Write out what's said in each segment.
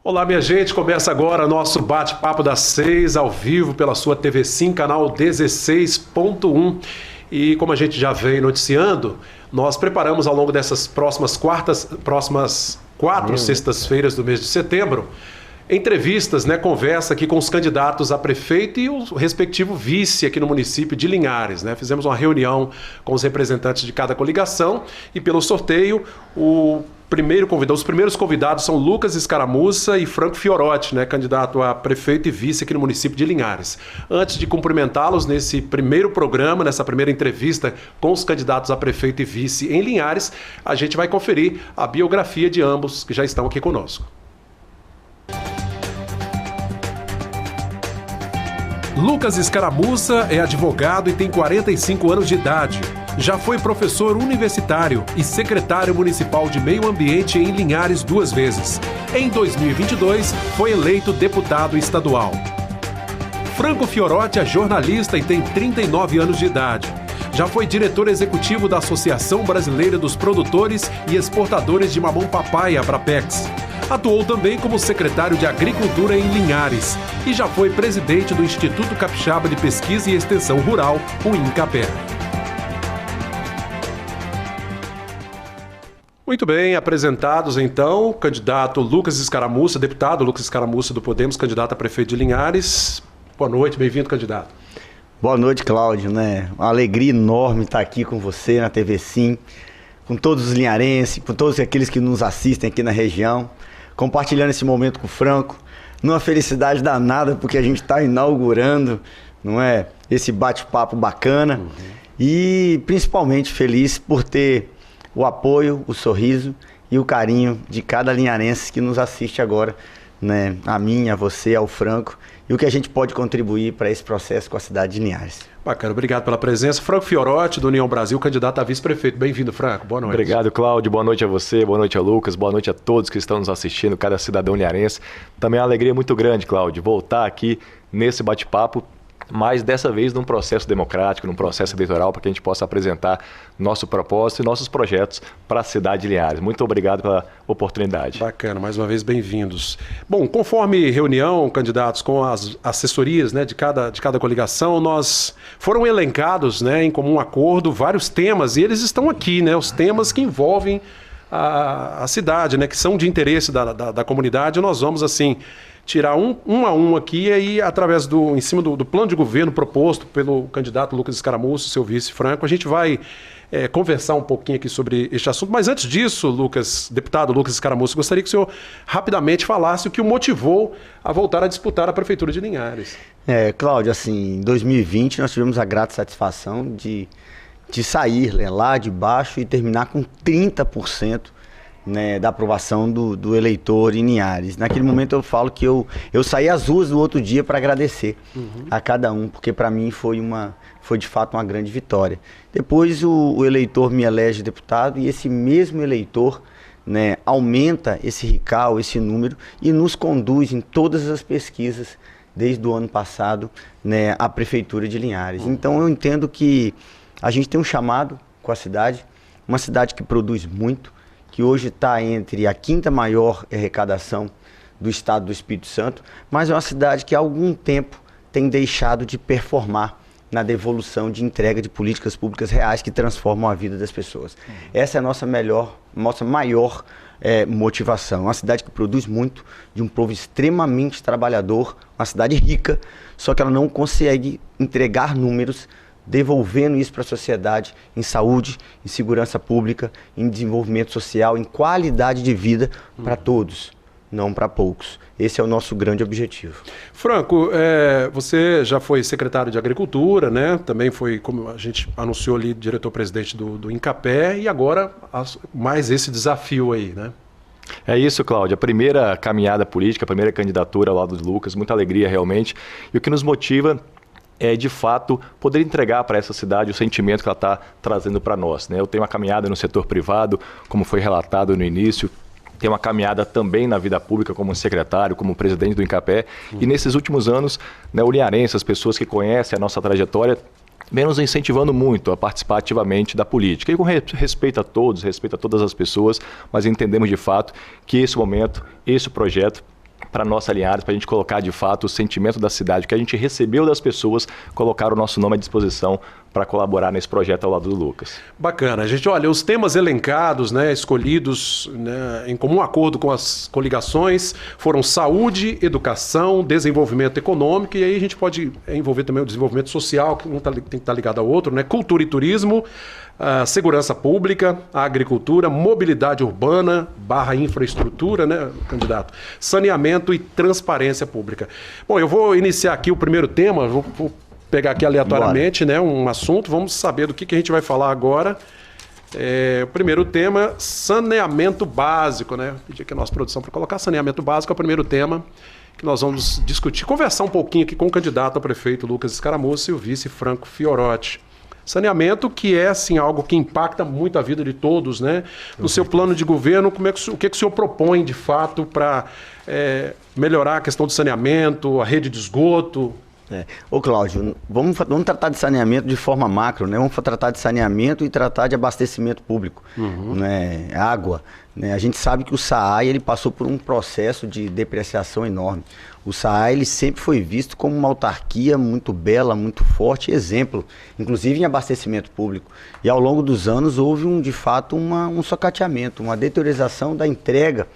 Olá, minha gente, começa agora nosso bate-papo das 6 ao vivo pela sua TV Sim, canal 16.1. E como a gente já vem noticiando, nós preparamos ao longo dessas próximas quatro sextas-feiras do mês de setembro entrevistas, conversa aqui com os candidatos a prefeito e o respectivo vice aqui no município de Linhares, Fizemos uma reunião com os representantes de cada coligação e pelo sorteio os primeiros convidados são Lucas Escaramuça e Franco Fiorotti, candidato a prefeito e vice aqui no município de Linhares. Antes de cumprimentá-los nesse primeiro programa, nessa primeira entrevista com os candidatos a prefeito e vice em Linhares, a gente vai conferir a biografia de ambos que já estão aqui conosco. Lucas Escaramuça é advogado e tem 45 anos de idade. Já foi professor universitário e secretário municipal de Meio Ambiente em Linhares 2 vezes. Em 2022, foi eleito deputado estadual. Franco Fiorotti é jornalista e tem 39 anos de idade. Já foi diretor executivo da Associação Brasileira dos Produtores e Exportadores de Mamão Papai, Abrapex. Atuou também como secretário de Agricultura em Linhares e já foi presidente do Instituto Capixaba de Pesquisa e Extensão Rural, o INCAPé. Muito bem, apresentados então, o candidato Lucas Escaramuça, deputado Lucas Escaramuça do Podemos, candidato a prefeito de Linhares. Boa noite, bem-vindo, candidato. Boa noite, Cláudio, Uma alegria enorme estar aqui com você na TV Sim, com todos os linharenses, com todos aqueles que nos assistem aqui na região, compartilhando esse momento com o Franco, numa felicidade danada, porque a gente está inaugurando, esse bate-papo bacana, e principalmente feliz por ter o apoio, o sorriso e o carinho de cada linharense que nos assiste agora, a mim, a você, ao Franco, e o que a gente pode contribuir para esse processo com a cidade de Linhares. Bacana, obrigado pela presença. Franco Fiorotti, do União Brasil, candidato a vice-prefeito. Bem-vindo, Franco. Boa noite. Obrigado, Cláudio. Boa noite a você, boa noite a Lucas, boa noite a todos que estão nos assistindo, cada cidadão linharense. Também é uma alegria muito grande, Cláudio, voltar aqui nesse bate-papo, mas dessa vez num processo democrático, num processo eleitoral, para que a gente possa apresentar nosso propósito e nossos projetos para a cidade de Linhares. Muito obrigado pela oportunidade. Bacana, mais uma vez bem-vindos. Bom, conforme reunião, candidatos, com as assessorias de cada coligação, foram elencados em comum acordo vários temas, e eles estão aqui, os temas que envolvem a cidade, que são de interesse da comunidade. Nós vamos, assim, tirar um a um aqui, e aí, em cima do plano de governo proposto pelo candidato Lucas Escaramuça, seu vice Franco, a gente vai conversar um pouquinho aqui sobre este assunto. Mas antes disso, deputado Lucas Escaramuça, gostaria que o senhor rapidamente falasse o que o motivou a voltar a disputar a Prefeitura de Linhares. Cláudio, assim, em 2020 nós tivemos a grata satisfação de sair lá de baixo e terminar com 30%. Da aprovação do eleitor em Linhares. Naquele momento eu falo que eu saí às ruas do outro dia para agradecer a cada um, porque para mim foi de fato uma grande vitória. Depois o eleitor me elege deputado e esse mesmo eleitor aumenta esse RICAL, esse número, e nos conduz em todas as pesquisas desde o ano passado à Prefeitura de Linhares. Então eu entendo que a gente tem um chamado com a cidade, uma cidade que produz muito, que hoje está entre a 5ª maior arrecadação do estado do Espírito Santo, mas é uma cidade que há algum tempo tem deixado de performar na devolução de entrega de políticas públicas reais que transformam a vida das pessoas. Essa é a nossa maior motivação. Uma cidade que produz muito, de um povo extremamente trabalhador, uma cidade rica, só que ela não consegue entregar números devolvendo isso para a sociedade em saúde, em segurança pública, em desenvolvimento social, em qualidade de vida para todos, não para poucos. Esse é o nosso grande objetivo. Franco, você já foi secretário de Agricultura, também foi, como a gente anunciou ali, diretor-presidente do INCAPé, e agora mais esse desafio aí, É isso, Cláudio. A primeira caminhada política, a primeira candidatura ao lado do Lucas, muita alegria realmente. E o que nos motiva é, de fato, poder entregar para essa cidade o sentimento que ela está trazendo para nós. Eu tenho uma caminhada no setor privado, como foi relatado no início, tenho uma caminhada também na vida pública como secretário, como presidente do INCAPé, e nesses últimos anos, o linharense, as pessoas que conhecem a nossa trajetória, vem nos incentivando muito a participar ativamente da política. E com respeito a todos, respeito a todas as pessoas, mas entendemos de fato que esse momento, esse projeto, para nossa Linhares, para a gente colocar de fato o sentimento da cidade, que a gente recebeu das pessoas, colocar o nosso nome à disposição para colaborar nesse projeto ao lado do Lucas. Bacana. Gente, olha, os temas elencados, né, escolhidos, né, em comum acordo com as coligações foram saúde, educação, desenvolvimento econômico, e aí a gente pode envolver também o desenvolvimento social, que um tem que estar ligado ao outro, né, cultura e turismo, a segurança pública, a agricultura, mobilidade urbana, infraestrutura, né, candidato, saneamento e transparência pública. Bom, eu vou iniciar aqui o primeiro tema, vou pegar aqui aleatoriamente, né, um assunto, vamos saber do que a gente vai falar agora. O primeiro tema, saneamento básico, né? Pedi aqui a nossa produção para colocar saneamento básico, é o primeiro tema que nós vamos discutir, conversar um pouquinho aqui com o candidato a prefeito Lucas Escaramuça e o vice Franco Fiorotti. Saneamento que é, assim, algo que impacta muito a vida de todos, né? No seu plano de governo, o que o senhor propõe, de fato, para melhorar a questão do saneamento, a rede de esgoto? Ô Cláudio, vamos tratar de saneamento de forma macro, né? Vamos tratar de saneamento e tratar de abastecimento público, né? Água, né? A gente sabe que o SAAI ele passou por um processo de depreciação enorme. O SAAI ele sempre foi visto como uma autarquia muito bela, muito forte, exemplo, inclusive em abastecimento público. E ao longo dos anos houve de fato um socateamento, uma deteriorização da entrega,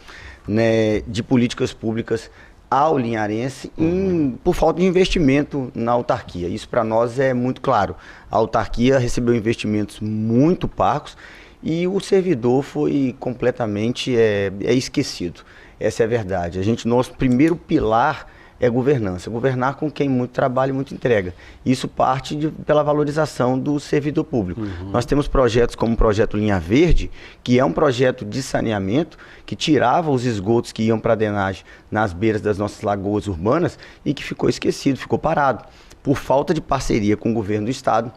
né, de políticas públicas ao linharense por falta de investimento na autarquia. Isso para nós é muito claro. A autarquia recebeu investimentos muito parcos e o servidor foi completamente esquecido. Essa é a verdade. Nosso primeiro pilar é governança. Governar com quem muito trabalha e muito entrega. Isso parte pela valorização do servidor público. Nós temos projetos como o projeto Linha Verde, que é um projeto de saneamento que tirava os esgotos que iam para a drenagem nas beiras das nossas lagoas urbanas e que ficou esquecido, ficou parado. Por falta de parceria com o governo do estado,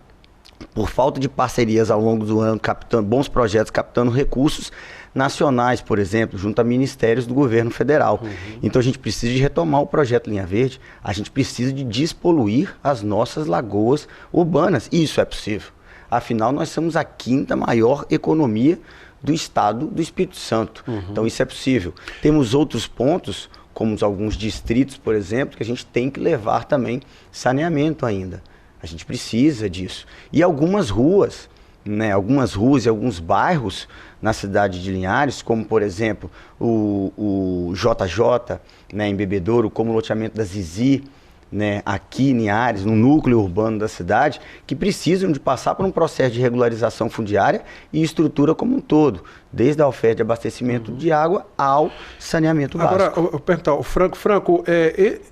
por falta de parcerias ao longo do ano, captando bons projetos, captando recursos nacionais, por exemplo, junto a ministérios do governo federal. Então a gente precisa de retomar o projeto Linha Verde, a gente precisa de despoluir as nossas lagoas urbanas. E isso é possível. Afinal, nós somos a 5ª maior economia do estado do Espírito Santo. Então isso é possível. Temos outros pontos, como alguns distritos, por exemplo, que a gente tem que levar também saneamento ainda. A gente precisa disso. E algumas ruas, né, algumas ruas e alguns bairros na cidade de Linhares, como por exemplo o JJ, né, em Bebedouro, como o loteamento da Zizi, né, aqui em Linhares, no núcleo urbano da cidade, que precisam de passar por um processo de regularização fundiária e estrutura como um todo, desde a oferta de abastecimento de água ao saneamento básico. Agora, eu perguntar, o Franco,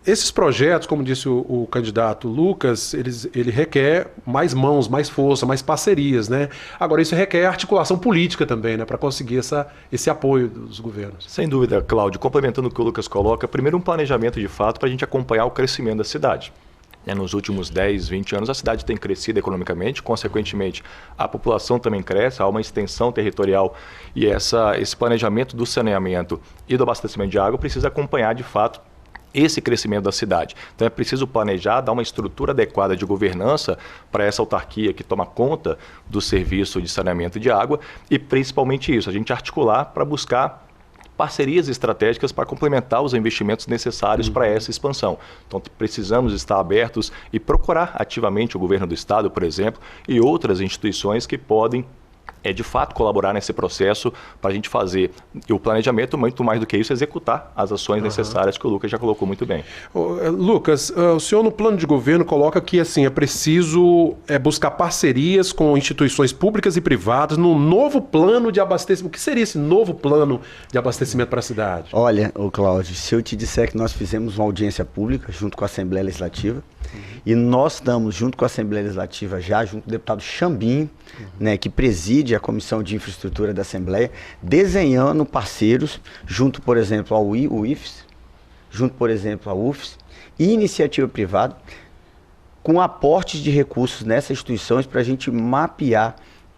esses projetos, como disse o candidato Lucas, ele requer mais mãos, mais força, mais parcerias, né? Agora, isso requer articulação política também, né, para conseguir esse apoio dos governos. Sem dúvida, Cláudio. Complementando o que o Lucas coloca, primeiro um planejamento de fato para a gente acompanhar o crescimento da cidade. Nos últimos 10, 20 anos, a cidade tem crescido economicamente, consequentemente, a população também cresce, há uma extensão territorial e esse planejamento do saneamento e do abastecimento de água precisa acompanhar, de fato, esse crescimento da cidade. Então é preciso planejar, dar uma estrutura adequada de governança para essa autarquia que toma conta do serviço de saneamento de água e principalmente isso, a gente articular para buscar parcerias estratégicas para complementar os investimentos necessários para essa expansão. Então, precisamos estar abertos e procurar ativamente o governo do estado, por exemplo, e outras instituições que podem de fato colaborar nesse processo para a gente fazer o planejamento, muito mais do que isso, executar as ações necessárias que o Lucas já colocou muito bem. Lucas, o senhor no plano de governo coloca que assim, é preciso buscar parcerias com instituições públicas e privadas no novo plano de abastecimento. O que seria esse novo plano de abastecimento para a cidade? Olha, Cláudio, se eu te disser que nós fizemos uma audiência pública junto com a Assembleia Legislativa, e nós estamos junto com a Assembleia Legislativa junto com o deputado Chambinho, né, que preside a Comissão de Infraestrutura da Assembleia, desenhando parceiros, junto, por exemplo, ao UIFES, junto, por exemplo, ao UFES, e iniciativa privada, com aportes de recursos nessas instituições para a gente mapear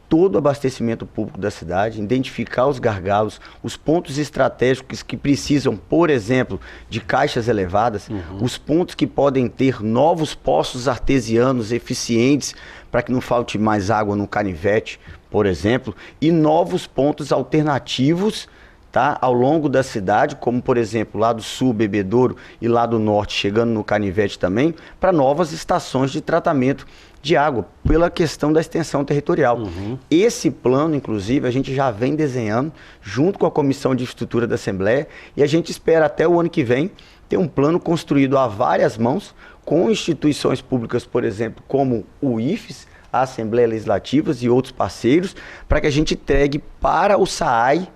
todo o abastecimento público da cidade, identificar os gargalos, os pontos estratégicos que precisam, por exemplo, de caixas elevadas, os pontos que podem ter novos poços artesianos eficientes para que não falte mais água no canivete, por exemplo, e novos pontos alternativos tá? Ao longo da cidade, como por exemplo lá do sul, Bebedouro, e lá do norte, chegando no Canivete também, para novas estações de tratamento de água, pela questão da extensão territorial. Esse plano, inclusive, a gente já vem desenhando junto com a Comissão de Infraestrutura da Assembleia, e a gente espera até o ano que vem ter um plano construído a várias mãos, com instituições públicas, por exemplo, como o IFES, a Assembleia Legislativa e outros parceiros, para que a gente entregue para o SAAI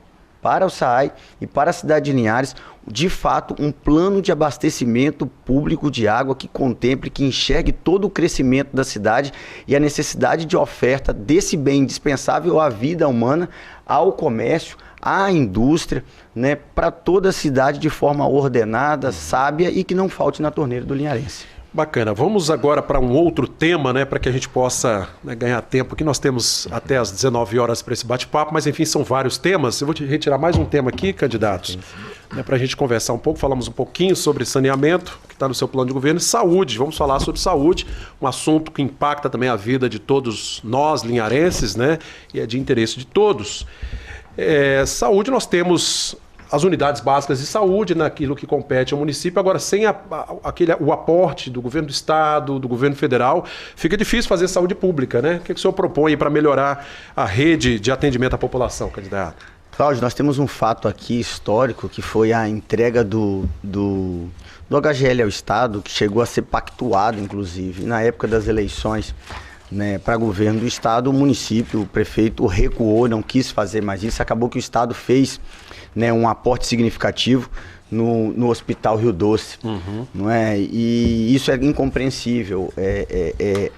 e para a cidade de Linhares, de fato, um plano de abastecimento público de água que contemple, que enxergue todo o crescimento da cidade e a necessidade de oferta desse bem indispensável à vida humana, ao comércio, à indústria, né, para toda a cidade de forma ordenada, sábia e que não falte na torneira do linharense. Bacana. Vamos agora para um outro tema, né, para que a gente possa, né, ganhar tempo. Aqui nós temos até às 19 horas para esse bate-papo, mas enfim, são vários temas. Eu vou te retirar mais um tema aqui, candidatos, né, para a gente conversar um pouco. Falamos um pouquinho sobre saneamento, que está no seu plano de governo, e saúde. Vamos falar sobre saúde, um assunto que impacta também a vida de todos nós, linharenses, né, e é de interesse de todos. Saúde, nós temos as unidades básicas de saúde naquilo que compete ao município. Agora, sem o aporte do governo do estado, do governo federal, fica difícil fazer saúde pública, né? O que o senhor propõe para melhorar a rede de atendimento à população, candidato? Cláudio, nós temos um fato aqui histórico, que foi a entrega do HGL ao estado, que chegou a ser pactuado, inclusive, na época das eleições, né, para governo do estado. O município, o prefeito recuou, não quis fazer mais isso. Acabou que o estado fez, né, um aporte significativo no Hospital Rio Doce, não é? E isso é incompreensível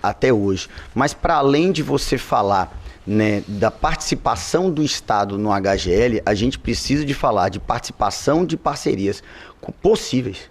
até hoje. Mas para além de você falar, né, da participação do estado no HGL, a gente precisa de falar de participação de parcerias possíveis,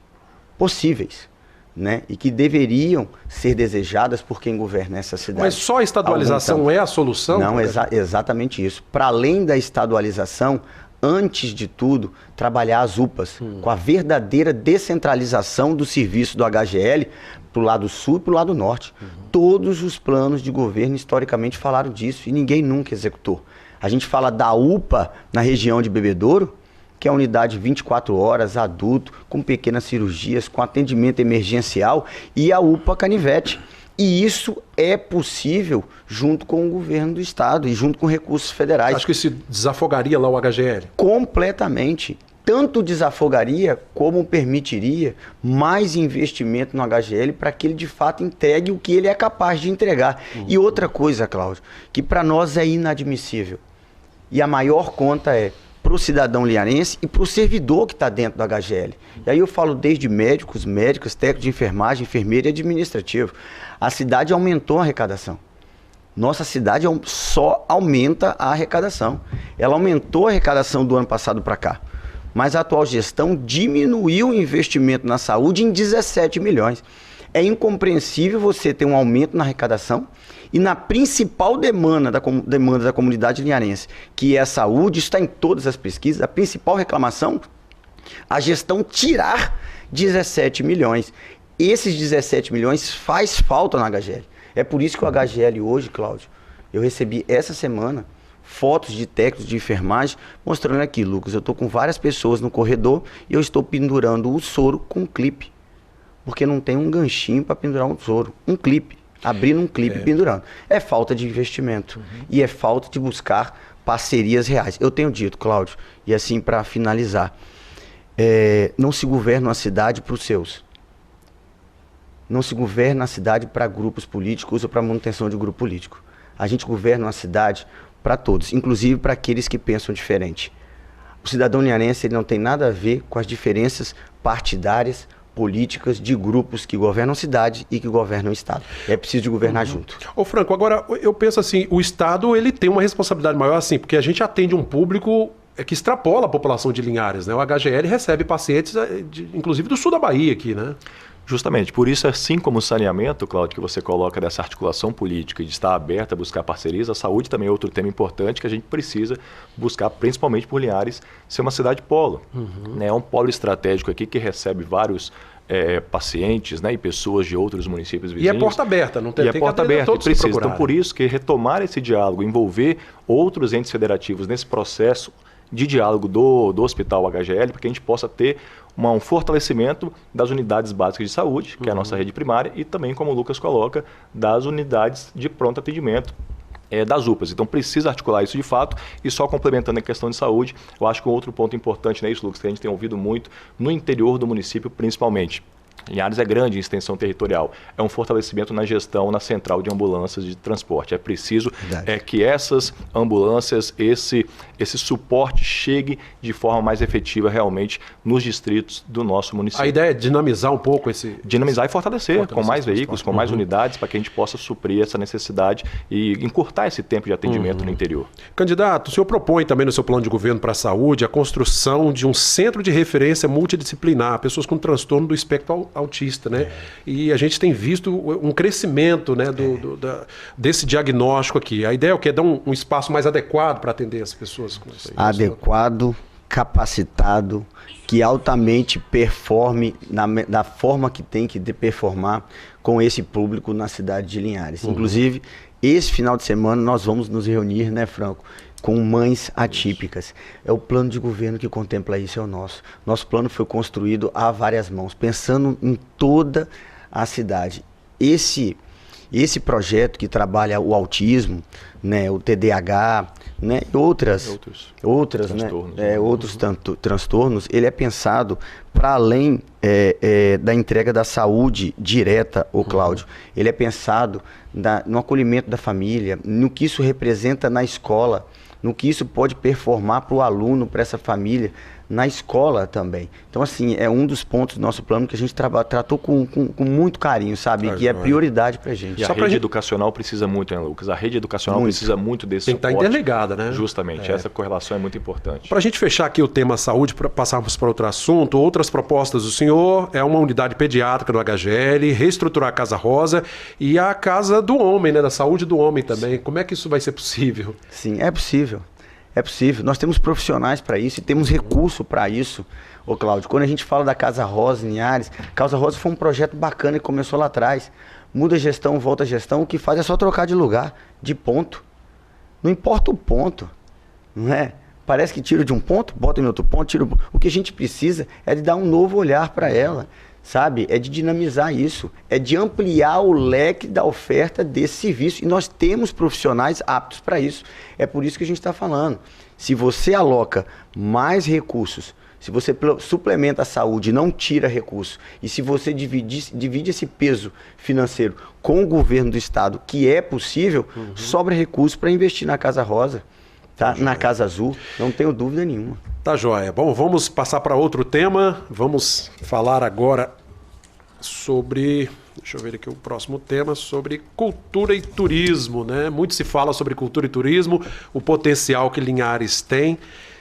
né, e que deveriam ser desejadas por quem governa essa cidade. Mas só a estadualização é a solução? Não, exatamente isso. Para além da estadualização, antes de tudo, trabalhar as UPAs, com a verdadeira descentralização do serviço do HGL para o lado sul e para o lado norte. Todos os planos de governo historicamente falaram disso e ninguém nunca executou. A gente fala da UPA na região de Bebedouro, que é a unidade 24 horas, adulto, com pequenas cirurgias, com atendimento emergencial, e a UPA Canivete. E isso é possível junto com o governo do estado e junto com recursos federais. Acho que isso desafogaria lá o HGL? Completamente. Tanto desafogaria como permitiria mais investimento no HGL para que ele de fato entregue o que ele é capaz de entregar. E outra coisa, Cláudio, que para nós é inadmissível. E a maior conta é para o cidadão linharense e para o servidor que está dentro do HGL. E aí eu falo desde médicos, médicas, técnicos de enfermagem, enfermeiro e administrativo. A cidade aumentou a arrecadação. Nossa cidade só aumenta a arrecadação. Ela aumentou a arrecadação do ano passado para cá. Mas a atual gestão diminuiu o investimento na saúde em 17 milhões. É incompreensível você ter um aumento na arrecadação e na principal demanda da comunidade linharense, que é a saúde, isso está em todas as pesquisas, a principal reclamação, a gestão tirar 17 milhões. Esses 17 milhões faz falta no HGL. É por isso que o HGL hoje, Cláudio, eu recebi essa semana fotos de técnicos de enfermagem mostrando aqui, Lucas, eu estou com várias pessoas no corredor e eu estou pendurando o soro com clipe. Porque não tem um ganchinho para pendurar um soro, um clipe, abrindo um clipe e pendurando. É falta de investimento e é falta de buscar parcerias reais. Eu tenho dito, Cláudio, e assim para finalizar, não se governa uma cidade para os seus. Não se governa a cidade para grupos políticos ou para manutenção de grupo político. A gente governa uma cidade para todos, inclusive para aqueles que pensam diferente. O cidadão linharense ele não tem nada a ver com as diferenças partidárias, políticas de grupos que governam a cidade e que governam o estado. É preciso de governar junto. Ô Franco, agora eu penso assim, o estado ele tem uma responsabilidade maior assim, porque a gente atende um público que extrapola a população de Linhares, né? O HGL recebe pacientes, inclusive do sul da Bahia aqui, né? Justamente, por isso, assim como o saneamento, Cláudio, que você coloca dessa articulação política e de estar aberta a buscar parcerias, a saúde também é outro tema importante que a gente precisa buscar, principalmente por Linhares, ser uma cidade polo. Né? É um polo estratégico aqui que recebe vários pacientes, né, e pessoas de outros municípios vizinhos. E é porta aberta, não tem, e é porta aberta, e precisa. Então, por isso que retomar esse diálogo, envolver outros entes federativos nesse processo de diálogo do Hospital HGL, para que a gente possa ter um fortalecimento das unidades básicas de saúde, que é a nossa rede primária, e também, como o Lucas coloca, das unidades de pronto atendimento, das UPAs. Então precisa articular isso de fato. E só complementando a questão de saúde, eu acho que um outro ponto importante, né, isso, Lucas, que a gente tem ouvido muito no interior do município, principalmente. Linhares é grande em extensão territorial. É um fortalecimento na gestão, na central de ambulâncias de transporte. É preciso que essas ambulâncias, esse suporte chegue de forma mais efetiva realmente nos distritos do nosso município. A ideia é dinamizar um pouco esse... Dinamizar e fortalecer com mais veículos, com mais unidades, para que a gente possa suprir essa necessidade e encurtar esse tempo de atendimento no interior. Candidato, o senhor propõe também no seu plano de governo para a saúde a construção de um centro de referência multidisciplinar, pessoas com transtorno do espectro autista, né? E a gente tem visto um crescimento, né, desse diagnóstico aqui. A ideia é o quê? Dar um espaço mais adequado para atender as pessoas com isso aí. Adequado, capacitado, que altamente performe da forma que tem que performar com esse público na cidade de Linhares. Inclusive, esse final de semana nós vamos nos reunir, né, Franco, com mães atípicas. É o plano de governo que contempla isso, é o nosso. Nosso plano foi construído a várias mãos, pensando em toda a cidade. Esse projeto que trabalha o autismo, né, o TDAH, né, e outros transtornos, né, outros transtornos, ele é pensado para além da entrega da saúde direta, Cláudio. Ele é pensado no acolhimento da família, no que isso representa na escola, no que isso pode performar para o aluno, para essa família, na escola também. Então, assim, é um dos pontos do nosso plano que a gente tratou com muito carinho, sabe? Que é prioridade para a gente. E a rede educacional precisa muito, né, Lucas? A rede educacional precisa muito desse suporte. Tem que estar interligada, né? Justamente, essa correlação é muito importante. Para a gente fechar aqui o tema saúde, para passarmos para outro assunto, outras propostas do senhor é uma unidade pediátrica do HGL, reestruturar a Casa Rosa e a Casa do Homem, né? Da saúde do homem também. Sim. Como é que isso vai ser possível? Sim, é possível. É possível. Nós temos profissionais para isso e temos recurso para isso, Cláudio. Quando a gente fala da Casa Rosa em Linhares, Casa Rosa foi um projeto bacana que começou lá atrás. Muda a gestão, volta a gestão, o que faz é só trocar de lugar, de ponto. Não importa o ponto, não é? Parece que tira de um ponto, bota em outro ponto, tira... O que a gente precisa é de dar um novo olhar para ela, sabe? É de dinamizar isso, é de ampliar o leque da oferta desse serviço. E nós temos profissionais aptos para isso. É por isso que a gente está falando. Se você aloca mais recursos, se você suplementa a saúde, não tira recursos, e se você divide esse peso financeiro com o governo do estado, que é possível, sobra recurso para investir na Casa Rosa, tá? Na Casa Azul, não tenho dúvida nenhuma. Tá joia. Bom, vamos passar para outro tema. Vamos falar agora sobre... Deixa eu ver aqui o próximo tema, sobre cultura e turismo, né? Muito se fala sobre cultura e turismo, o potencial que Linhares tem.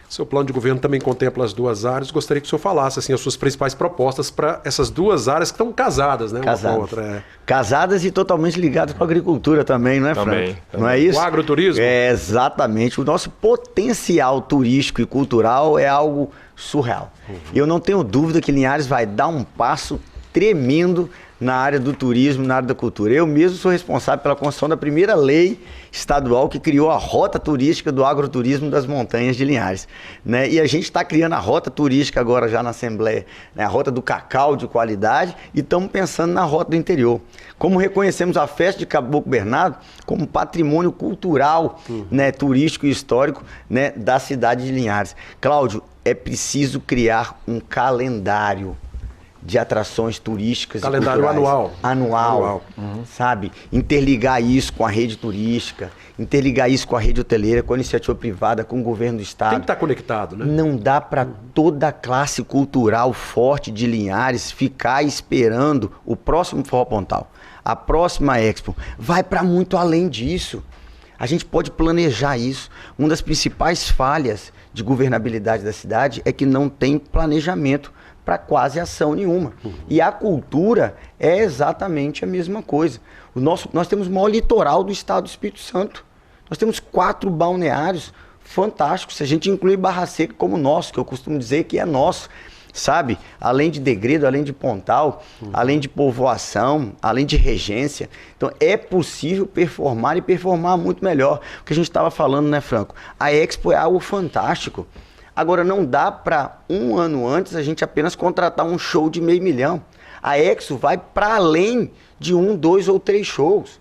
Seu plano de governo também contempla as duas áreas. Gostaria que o senhor falasse assim, as suas principais propostas para essas duas áreas que estão casadas, né? Casadas. Uma com a outra. Casadas e totalmente ligadas com a agricultura também, não é, Franco? Também. Não é isso? O agroturismo? É, exatamente. O nosso potencial turístico e cultural é algo surreal. E eu não tenho dúvida que Linhares vai dar um passo tremendo na área do turismo, na área da cultura. Eu mesmo sou responsável pela construção da primeira lei estadual que criou a rota turística do agroturismo das montanhas de Linhares, né? E a gente está criando a rota turística agora já na Assembleia, né? A rota do cacau de qualidade, e estamos pensando na rota do interior. Como reconhecemos a festa de Caboclo Bernardo como patrimônio cultural, né, turístico e histórico, né, da cidade de Linhares. Cláudio, é preciso criar um calendário de atrações turísticas calendário e culturais. Anual. Sabe? Interligar isso com a rede turística, interligar isso com a rede hoteleira, com a iniciativa privada, com o governo do estado. Tem que estar conectado, né? Não dá para toda a classe cultural forte de Linhares ficar esperando o próximo Forró Pontal, a próxima Expo. Vai para muito além disso. A gente pode planejar isso. Uma das principais falhas de governabilidade da cidade é que não tem planejamento para quase ação nenhuma. E a cultura é exatamente a mesma coisa. Nós temos o maior litoral do estado do Espírito Santo. Nós temos 4 balneários fantásticos. Se a gente incluir Barra Seca como nosso, que eu costumo dizer que é nosso, sabe? Além de Degredo, além de Pontal, além de Povoação, além de Regência. Então é possível performar e performar muito melhor. O que a gente estava falando, né, Franco? A Expo é algo fantástico. Agora, não dá para um ano antes a gente apenas contratar um show de R$500 mil. A Expo vai para além de 1, 2 ou 3 shows.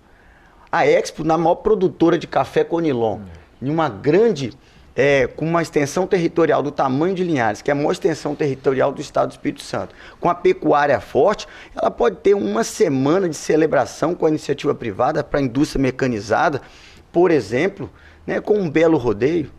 A Expo, na maior produtora de café Conilon, em uma grande, com uma extensão territorial do tamanho de Linhares, que é a maior extensão territorial do estado do Espírito Santo, com a pecuária forte, ela pode ter uma semana de celebração com a iniciativa privada para a indústria mecanizada, por exemplo, né, com um belo rodeio,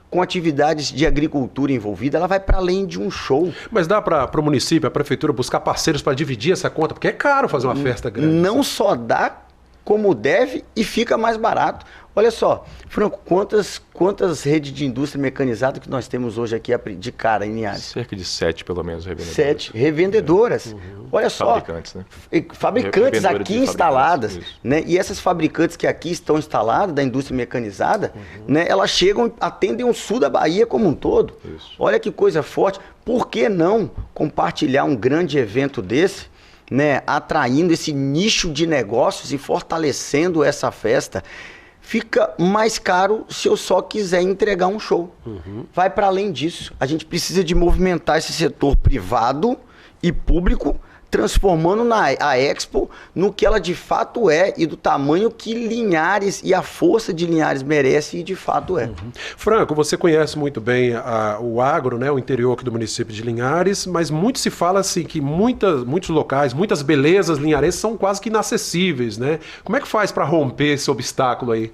com atividades de agricultura envolvida, ela vai para além de um show. Mas dá para o município, a prefeitura, buscar parceiros para dividir essa conta? Porque é caro fazer uma festa grande. Não só dá, como deve, e fica mais barato. Olha só, Franco, quantas redes de indústria mecanizada que nós temos hoje aqui de cara em Linhares? Cerca de 7, pelo menos, revendedoras. 7 revendedoras. Olha só, fabricantes, né? Fabricantes aqui instaladas, isso. né? E essas fabricantes que aqui estão instaladas, da indústria mecanizada, né? Elas chegam, atendem o sul da Bahia como um todo. Isso. Olha que coisa forte. Por que não compartilhar um grande evento desse, né? Atraindo esse nicho de negócios e fortalecendo essa festa? Fica mais caro se eu só quiser entregar um show. Vai para além disso. A gente precisa de movimentar esse setor privado e público, transformando a Expo no que ela de fato é e do tamanho que Linhares e a força de Linhares merece e de fato é. Franco, você conhece muito bem o agro, né, o interior aqui do município de Linhares, mas muito se fala assim que muitos locais, muitas belezas linharenses são quase que inacessíveis, né? Como é que faz para romper esse obstáculo aí?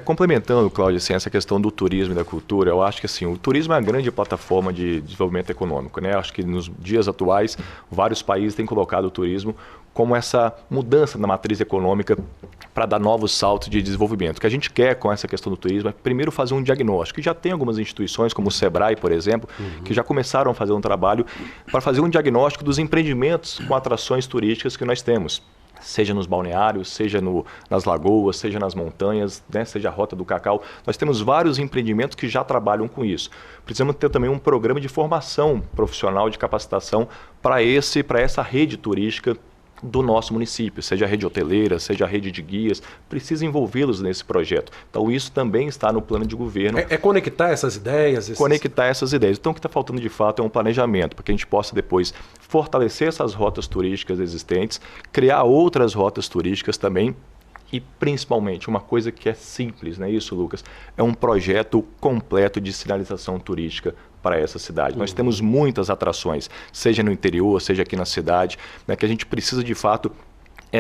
Complementando, Cláudio, assim, essa questão do turismo e da cultura, eu acho que assim, o turismo é uma grande plataforma de desenvolvimento econômico, né? Eu acho que nos dias atuais, vários países têm colocado o turismo como essa mudança na matriz econômica para dar novos saltos de desenvolvimento. O que a gente quer com essa questão do turismo é primeiro fazer um diagnóstico. E já tem algumas instituições, como o Sebrae, por exemplo, que já começaram a fazer um trabalho para fazer um diagnóstico dos empreendimentos com atrações turísticas que nós temos. Seja nos balneários, seja nas lagoas, seja nas montanhas, né? Seja a Rota do Cacau. Nós temos vários empreendimentos que já trabalham com isso. Precisamos ter também um programa de formação profissional, de capacitação para essa rede turística do nosso município, seja a rede hoteleira, seja a rede de guias, precisa envolvê-los nesse projeto. Então isso também está no plano de governo. É conectar essas ideias? Conectar essas ideias. Então o que está faltando de fato é um planejamento, para que a gente possa depois fortalecer essas rotas turísticas existentes, criar outras rotas turísticas também, e principalmente uma coisa que é simples, não é isso, Lucas? É um projeto completo de sinalização turística para essa cidade. Nós temos muitas atrações, seja no interior, seja aqui na cidade, né, que a gente precisa de fato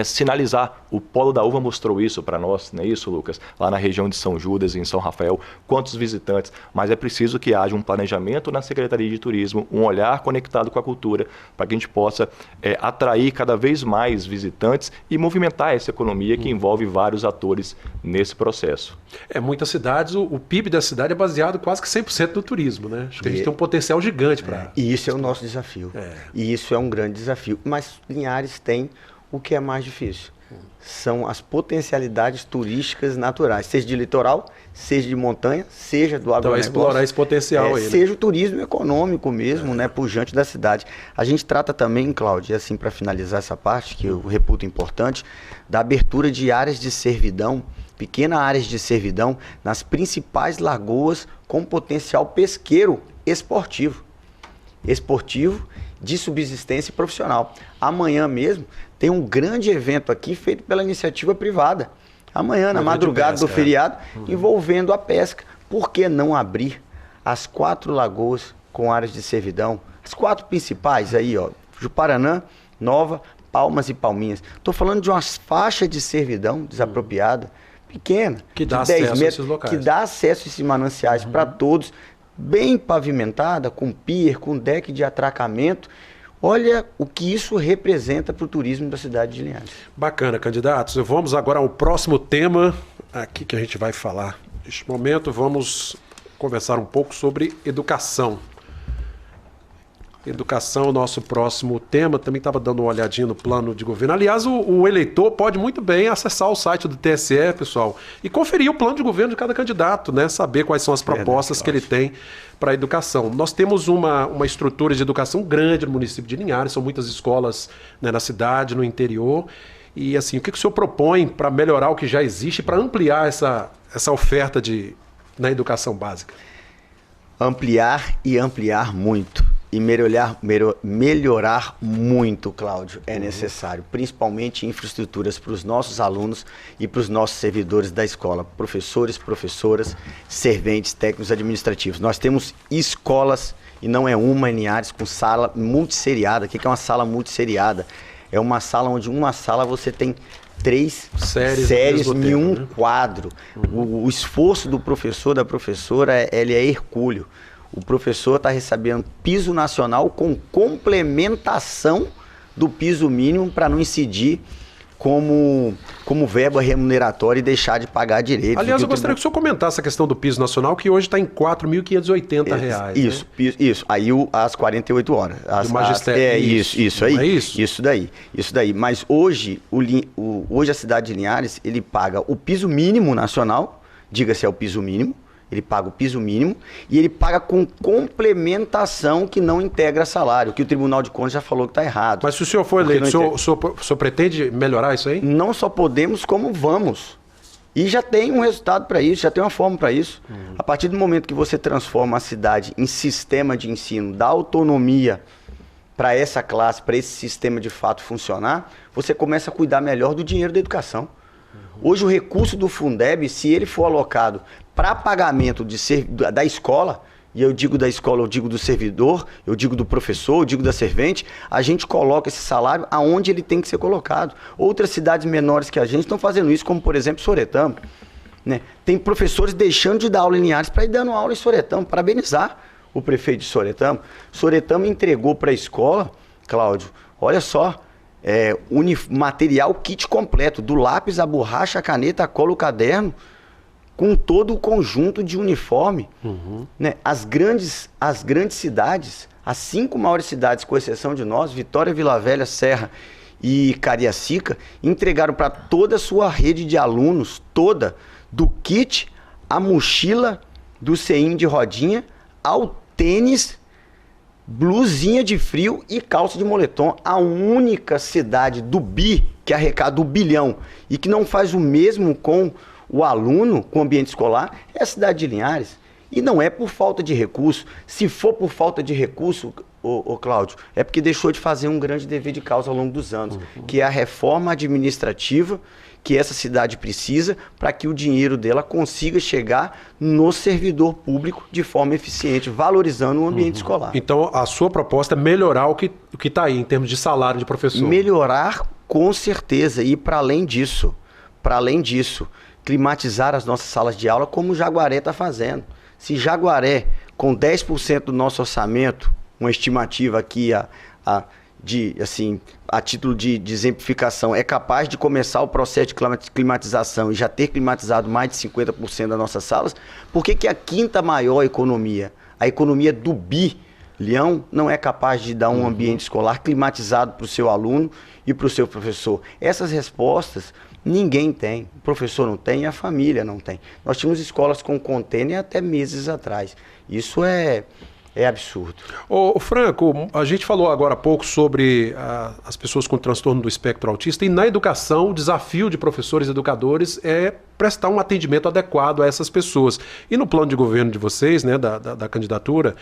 sinalizar. O Polo da Uva mostrou isso para nós, não é isso, Lucas? Lá na região de São Judas e em São Rafael, quantos visitantes, mas é preciso que haja um planejamento na Secretaria de Turismo, um olhar conectado com a cultura, para que a gente possa atrair cada vez mais visitantes e movimentar essa economia que envolve vários atores nesse processo. Muitas cidades, o PIB da cidade é baseado quase que 100% no turismo, né? Acho que a gente tem um potencial gigante para... E isso é o nosso desafio. E isso é um grande desafio. Mas Linhares tem o que é mais difícil. São as potencialidades turísticas naturais, seja de litoral, seja de montanha, seja do agronegócio. Então explorar esse potencial aí, né? Seja o turismo econômico mesmo, né, pujante da cidade. A gente trata também, Cláudio, assim, para finalizar essa parte, que eu reputo importante, da abertura de áreas de servidão, pequenas áreas de servidão, nas principais lagoas com potencial pesqueiro esportivo. De subsistência profissional. Amanhã mesmo tem um grande evento aqui feito pela iniciativa privada. Amanhã, na madrugada do feriado, envolvendo a pesca. Por que não abrir as 4 lagoas com áreas de servidão? As 4 principais aí, ó, Juparanã, Nova, Palmas e Palminhas. Estou falando de uma faixa de servidão desapropriada, pequena, que dá de 10 acesso metros, a esses locais. que dá acesso a esses mananciais para todos, bem pavimentada, com pier, com deck de atracamento. Olha o que isso representa para o turismo da cidade de Linhares. Bacana, candidatos. Vamos agora ao próximo tema aqui que a gente vai falar. Neste momento vamos conversar um pouco sobre educação. Educação, nosso próximo tema. Também estava dando uma olhadinha no plano de governo. Aliás, o eleitor pode muito bem acessar o site do TSE, pessoal, e conferir o plano de governo de cada candidato, né? Saber quais são as propostas que ele tem para a educação. Nós temos uma estrutura de educação grande no município de Linhares, são muitas escolas, né, na cidade, no interior. E assim, o que o senhor propõe para melhorar o que já existe, para ampliar essa oferta na educação básica? Ampliar e ampliar muito. E melhorar muito, Cláudio, é necessário. Principalmente infraestruturas para os nossos alunos e para os nossos servidores da escola. Professores, professoras, serventes, técnicos administrativos. Nós temos escolas, e não é uma em Linhares, com sala multisseriada. O que é uma sala multisseriada? É uma sala onde uma sala você tem 3 séries em um quadro. O esforço do professor, da professora, ele é hercúleo. O professor está recebendo piso nacional com complementação do piso mínimo para não incidir como verba remuneratória e deixar de pagar direitos. Aliás, eu gostaria que o senhor comentasse a questão do piso nacional, que hoje está em R$ 4.580. Isso, né? Isso. Aí as 48 horas. Do magistério. Isso aí. É isso? Isso daí. Mas hoje, hoje a cidade de Linhares, ele paga o piso mínimo nacional, diga-se é o piso mínimo, ele paga o piso mínimo e ele paga com complementação que não integra salário, que o Tribunal de Contas já falou que está errado. Mas se o senhor for eleito, o senhor pretende melhorar isso aí? Não só podemos, como vamos. E já tem um resultado para isso, já tem uma forma para isso. A partir do momento que você transforma a cidade em sistema de ensino, dá autonomia para essa classe, para esse sistema de fato funcionar, você começa a cuidar melhor do dinheiro da educação. Hoje o recurso do Fundeb, se ele for alocado para pagamento da escola, e eu digo da escola, eu digo do servidor, eu digo do professor, eu digo da servente, a gente coloca esse salário aonde ele tem que ser colocado. Outras cidades menores que a gente estão fazendo isso, como por exemplo Soretama. Né? Tem professores deixando de dar aula em Linhares para ir dando aula em Soretama, parabenizar o prefeito de Soretama. Soretama entregou para a escola, Cláudio, olha só, material kit completo, do lápis, a borracha, a caneta, a cola, o caderno, com todo o conjunto de uniforme. Né? As grandes cidades, as 5 maiores cidades, com exceção de nós, Vitória, Vila Velha, Serra e Cariacica, entregaram para toda a sua rede de alunos, toda, do kit, a mochila, do CEIM de rodinha, ao tênis, blusinha de frio e calça de moletom. A única cidade do BI que arrecada o bilhão e que não faz o mesmo com o aluno, com o ambiente escolar, é a cidade de Linhares. E não é por falta de recurso. Se for por falta de recurso, Cláudio, é porque deixou de fazer um grande dever de causa ao longo dos anos, que é a reforma administrativa que essa cidade precisa para que o dinheiro dela consiga chegar no servidor público de forma eficiente, valorizando o ambiente escolar. Então, a sua proposta é melhorar o que está aí, em termos de salário de professor? Melhorar, com certeza. E para além disso, climatizar as nossas salas de aula como o Jaguaré está fazendo. Se Jaguaré, com 10% do nosso orçamento, uma estimativa aqui a título de exemplificação, é capaz de começar o processo de climatização e já ter climatizado mais de 50% das nossas salas, por que a quinta maior economia, a economia do bilhão, não é capaz de dar um ambiente escolar climatizado para o seu aluno e para o seu professor? Essas respostas ninguém tem. O professor não tem e a família não tem. Nós tínhamos escolas com container até meses atrás. Isso é absurdo. Ô Franco, a gente falou agora há pouco sobre as pessoas com transtorno do espectro autista, e na educação o desafio de professores e educadores é prestar um atendimento adequado a essas pessoas. E no plano de governo de vocês, né, da candidatura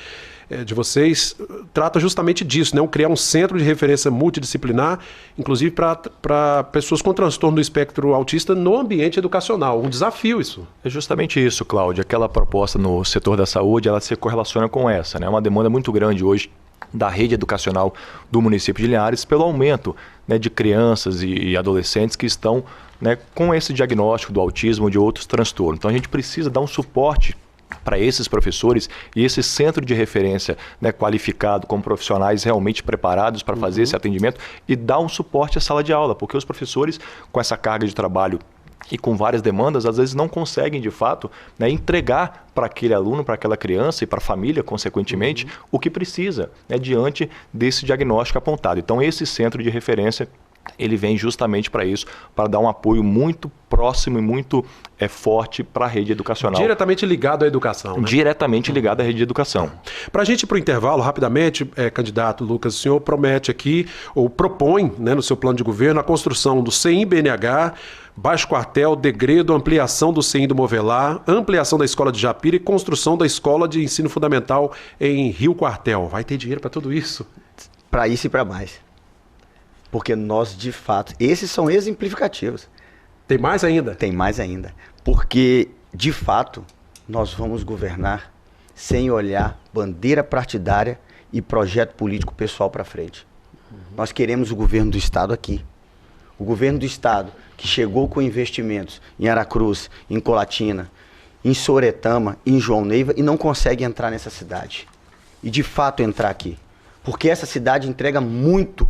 de vocês, trata justamente disso, né, criar um centro de referência multidisciplinar, inclusive para pessoas com transtorno do espectro autista no ambiente educacional. Um desafio isso. É justamente isso, Cláudio. Aquela proposta no setor da saúde, ela se correlaciona com essa, né? É uma demanda muito grande hoje da rede educacional do município de Linhares pelo aumento, né, de crianças e adolescentes que estão, né, com esse diagnóstico do autismo ou de outros transtornos. Então a gente precisa dar um suporte para esses professores e esse centro de referência, né, qualificado, com profissionais realmente preparados para fazer esse atendimento e dar um suporte à sala de aula, porque os professores, com essa carga de trabalho e com várias demandas, às vezes não conseguem, de fato, né, entregar para aquele aluno, para aquela criança e para a família, consequentemente, o que precisa, né, diante desse diagnóstico apontado. Então, esse centro de referência, ele vem justamente para isso, para dar um apoio muito próximo e muito forte para a rede educacional. Diretamente ligado à educação, né? Diretamente ligado à rede de educação. Para a gente ir para o intervalo, rapidamente, candidato Lucas, o senhor promete aqui, ou propõe, né, no seu plano de governo, a construção do CEIM-BNH, Baixo Quartel, Degredo, ampliação do CEIM do Movelar, ampliação da escola de Japira e construção da escola de ensino fundamental em Rio Quartel. Vai ter dinheiro para tudo isso? Para isso e para mais. Porque nós, de fato, esses são exemplificativos. Tem mais ainda? Tem mais ainda. Porque, de fato, nós vamos governar sem olhar bandeira partidária e projeto político pessoal para frente. Nós queremos o governo do Estado aqui. O governo do Estado que chegou com investimentos em Aracruz, em Colatina, em Soretama, em João Neiva e não consegue entrar nessa cidade. E de fato entrar aqui. Porque essa cidade entrega muito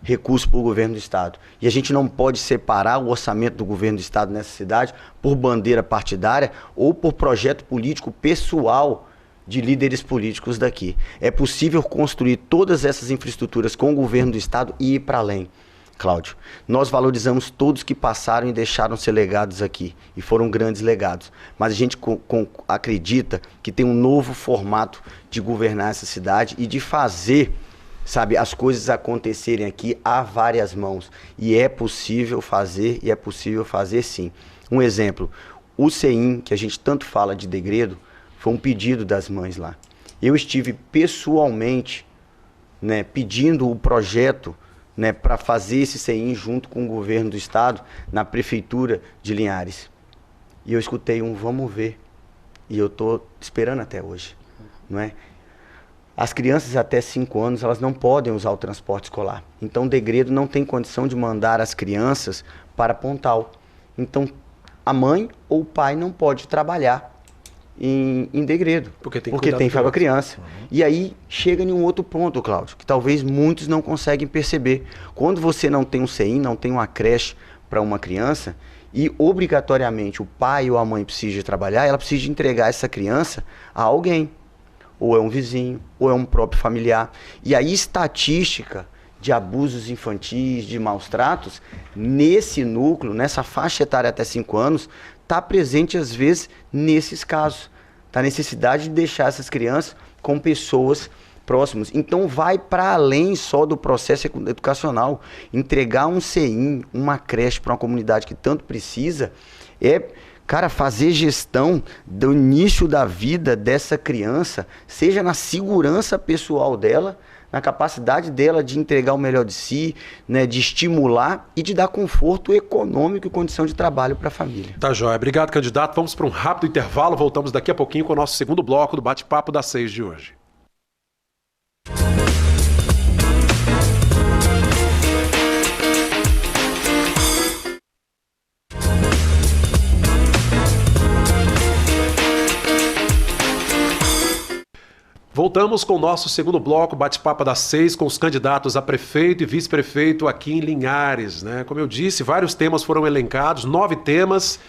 recurso para o governo do Estado. E a gente não pode separar o orçamento do governo do Estado nessa cidade por bandeira partidária ou por projeto político pessoal de líderes políticos daqui. É possível construir todas essas infraestruturas com o governo do Estado e ir para além. Cláudio, nós valorizamos todos que passaram e deixaram ser legados aqui, e foram grandes legados, mas a gente acredita que tem um novo formato de governar essa cidade e de fazer, sabe, as coisas acontecerem aqui a várias mãos, e é possível fazer, sim. Um exemplo, o CEIM, que a gente tanto fala de Degredo, foi um pedido das mães lá. Eu estive pessoalmente, né, pedindo o projeto, né, para fazer esse CEIM junto com o governo do Estado na prefeitura de Linhares. E eu escutei um vamos ver. E eu estou esperando até hoje. Não é? As crianças até 5 anos, elas não podem usar o transporte escolar. Então, Degredo não tem condição de mandar as crianças para Pontal. Então, a mãe ou o pai não pode trabalhar em Degredo, porque tem filho criança. E aí chega em um outro ponto, Cláudio, que talvez muitos não conseguem perceber. Quando você não tem um CEIM, não tem uma creche para uma criança, e obrigatoriamente o pai ou a mãe precisa trabalhar, ela precisa entregar essa criança a alguém. Ou é um vizinho, ou é um próprio familiar. E aí estatística de abusos infantis, de maus tratos, nesse núcleo, nessa faixa etária até 5 anos, está presente às vezes nesses casos. Tá a necessidade de deixar essas crianças com pessoas próximas. Então vai para além só do processo educacional. Entregar um CEIM, uma creche para uma comunidade que tanto precisa, cara, fazer gestão do início da vida dessa criança, seja na segurança pessoal dela, na capacidade dela de entregar o melhor de si, né, de estimular e de dar conforto econômico e condição de trabalho para a família. Tá joia. Obrigado, candidato. Vamos para um rápido intervalo. Voltamos daqui a pouquinho com o nosso segundo bloco do Bate-Papo das 6 de hoje. Voltamos com o nosso segundo bloco, Bate-Papo das 6, com os candidatos a prefeito e vice-prefeito aqui em Linhares, né? Como eu disse, vários temas foram elencados, 9 temas,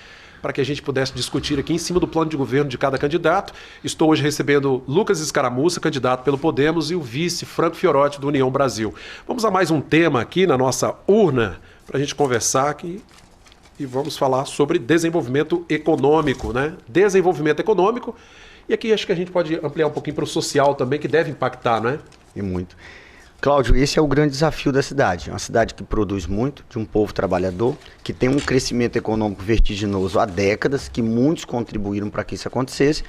para que a gente pudesse discutir aqui em cima do plano de governo de cada candidato. Estou hoje recebendo Lucas Escaramuça, candidato pelo Podemos, e o vice Franco Fiorotti, do União Brasil. Vamos a mais um tema aqui na nossa urna, para a gente conversar aqui. E vamos falar sobre desenvolvimento econômico, né? Desenvolvimento econômico. E aqui acho que a gente pode ampliar um pouquinho para o social também, que deve impactar, não é? E muito. Cláudio, esse é o grande desafio da cidade. É uma cidade que produz muito, de um povo trabalhador, que tem um crescimento econômico vertiginoso há décadas, que muitos contribuíram para que isso acontecesse.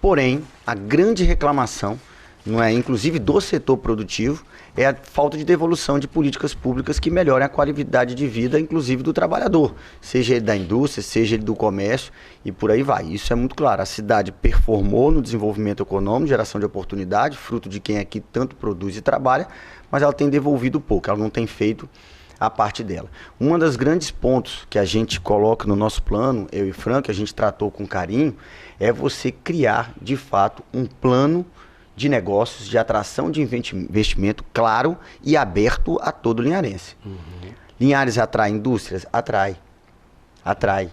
Porém, a grande reclamação, não é, inclusive do setor produtivo, é a falta de devolução de políticas públicas que melhorem a qualidade de vida, inclusive do trabalhador, seja ele da indústria, seja ele do comércio e por aí vai. Isso é muito claro. A cidade performou no desenvolvimento econômico, geração de oportunidade, fruto de quem aqui tanto produz e trabalha, mas ela tem devolvido pouco, ela não tem feito a parte dela. Um dos grandes pontos que a gente coloca no nosso plano, eu e Franco, que a gente tratou com carinho, é você criar, de fato, um plano de negócios, de atração de investimento claro e aberto a todo linharense. Linhares atrai indústrias? Atrai.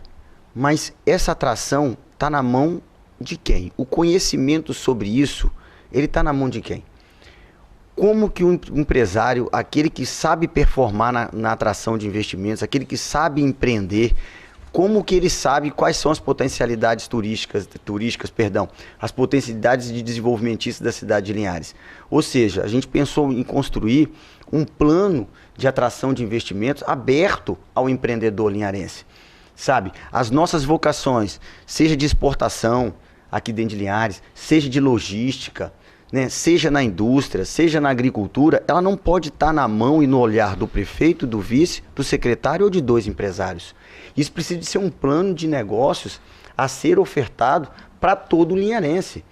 Mas essa atração está na mão de quem? O conhecimento sobre isso, ele está na mão de quem? Como que um empresário, aquele que sabe performar na atração de investimentos, aquele que sabe empreender, Como que ele sabe quais são as potencialidades turísticas, as potencialidades de desenvolvimentistas da cidade de Linhares? Ou seja, a gente pensou em construir um plano de atração de investimentos aberto ao empreendedor linharense. Sabe, as nossas vocações, seja de exportação aqui dentro de Linhares, seja de logística, né, seja na indústria, seja na agricultura, ela não pode estar na mão e no olhar do prefeito, do vice, do secretário ou de 2 empresários. Isso precisa de ser um plano de negócios a ser ofertado para todo linharense.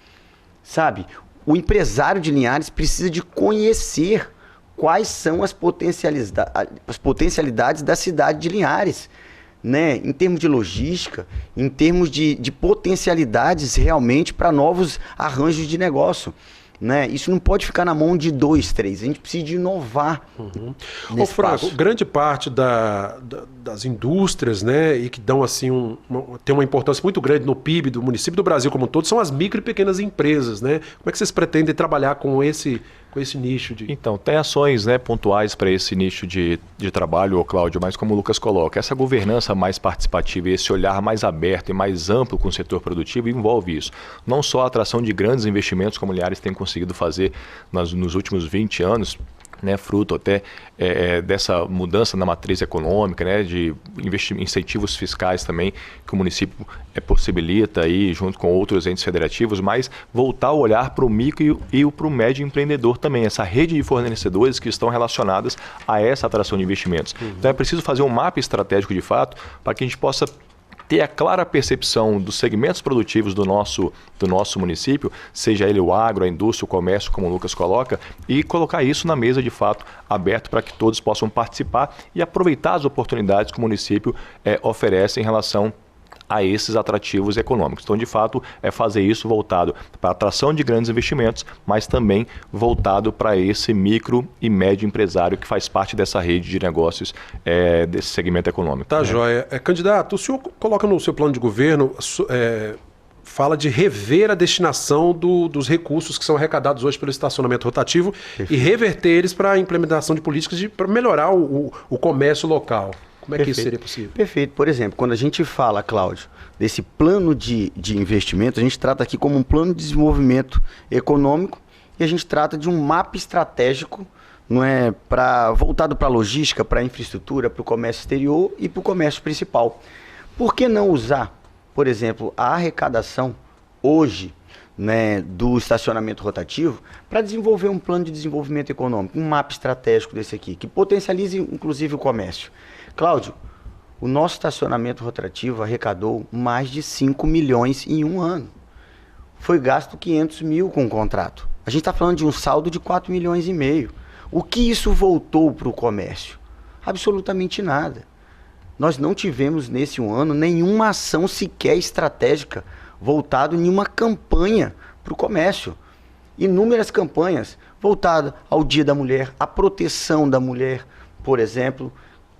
Sabe, o empresário de Linhares precisa de conhecer quais são as potencialidades da cidade de Linhares, né, em termos de logística, em termos de potencialidades realmente para novos arranjos de negócio. Né? Isso não pode ficar na mão de 2, 3. A gente precisa de inovar. Ô Franco, grande parte das indústrias, né, e que dão assim tem uma importância muito grande no PIB do município, do Brasil como um todo, são as micro e pequenas empresas, né? Como é que vocês pretendem trabalhar com esse nicho de... Então, tem ações, né, pontuais para esse nicho de trabalho, Cláudio, mas como o Lucas coloca, essa governança mais participativa e esse olhar mais aberto e mais amplo com o setor produtivo envolve isso. Não só a atração de grandes investimentos, como o Linhares tem conseguido fazer nos últimos 20 anos, né, fruto até dessa mudança na matriz econômica, né, de incentivos fiscais também que o município possibilita aí, junto com outros entes federativos, mas voltar o olhar para o micro e para o médio empreendedor também, essa rede de fornecedores que estão relacionadas a essa atração de investimentos. Então é preciso fazer um mapa estratégico de fato para que a gente possa ter a clara percepção dos segmentos produtivos do nosso município, seja ele o agro, a indústria, o comércio, como o Lucas coloca, e colocar isso na mesa de fato aberto para que todos possam participar e aproveitar as oportunidades que o município oferece em relação a esses atrativos econômicos. Então, de fato, é fazer isso voltado para a atração de grandes investimentos, mas também voltado para esse micro e médio empresário que faz parte dessa rede de negócios desse segmento econômico. Tá, joia. Candidato, o senhor coloca no seu plano de governo, fala de rever a destinação dos recursos que são arrecadados hoje pelo estacionamento rotativo. Perfeito. E reverter eles para a implementação de políticas para melhorar o comércio local. Como é que isso seria possível? Perfeito. Por exemplo, quando a gente fala, Cláudio, desse plano de investimento, a gente trata aqui como um plano de desenvolvimento econômico e a gente trata de um mapa estratégico, não é, voltado para a logística, para a infraestrutura, para o comércio exterior e para o comércio principal. Por que não usar, por exemplo, a arrecadação hoje, né, do estacionamento rotativo para desenvolver um plano de desenvolvimento econômico, um mapa estratégico desse aqui, que potencialize inclusive o comércio? Cláudio, o nosso estacionamento rotativo arrecadou mais de 5 milhões em um ano. Foi gasto 500 mil com o contrato. A gente está falando de um saldo de 4 milhões e meio. O que isso voltou para o comércio? Absolutamente nada. Nós não tivemos nesse um ano nenhuma ação sequer estratégica voltada em uma campanha para o comércio. Inúmeras campanhas voltadas ao Dia da Mulher, à proteção da mulher, por exemplo,